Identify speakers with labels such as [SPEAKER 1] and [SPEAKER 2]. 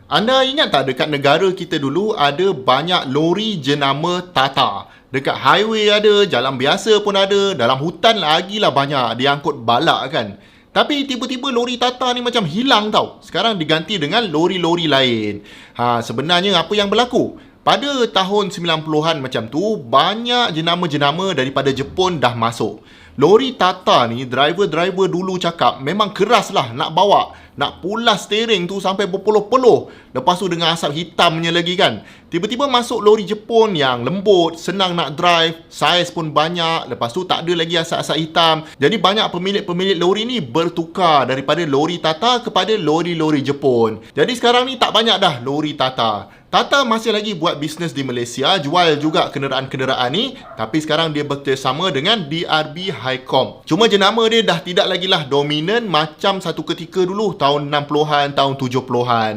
[SPEAKER 1] Anda ingat tak dekat negara kita dulu ada banyak lori jenama Tata? Dekat highway ada, jalan biasa pun ada, dalam hutan lagilah banyak dia angkut balak kan. Tapi tiba-tiba lori Tata ni macam hilang tau. Sekarang diganti dengan lori-lori lain. Sebenarnya apa yang berlaku? Pada tahun 90-an macam tu, banyak jenama-jenama daripada Jepun dah masuk. Lori Tata ni, driver-driver dulu cakap memang keras lah nak bawa. Nak pulas steering tu sampai berpeluh-peluh. Lepas tu dengan asap hitamnya lagi kan. Tiba-tiba masuk lori Jepun yang lembut, senang nak drive, saiz pun banyak. Lepas tu tak ada lagi asap-asap hitam. Jadi banyak pemilik-pemilik lori ni bertukar daripada lori Tata kepada lori-lori Jepun. Jadi sekarang ni tak banyak dah lori Tata. Tata masih lagi buat bisnes di Malaysia, jual juga kenderaan-kenderaan ni, tapi sekarang dia bekerjasama dengan DRB Highcom. Cuma jenama dia dah tidak lagi lah dominan macam satu ketika dulu tahun 60-an, tahun 70-an.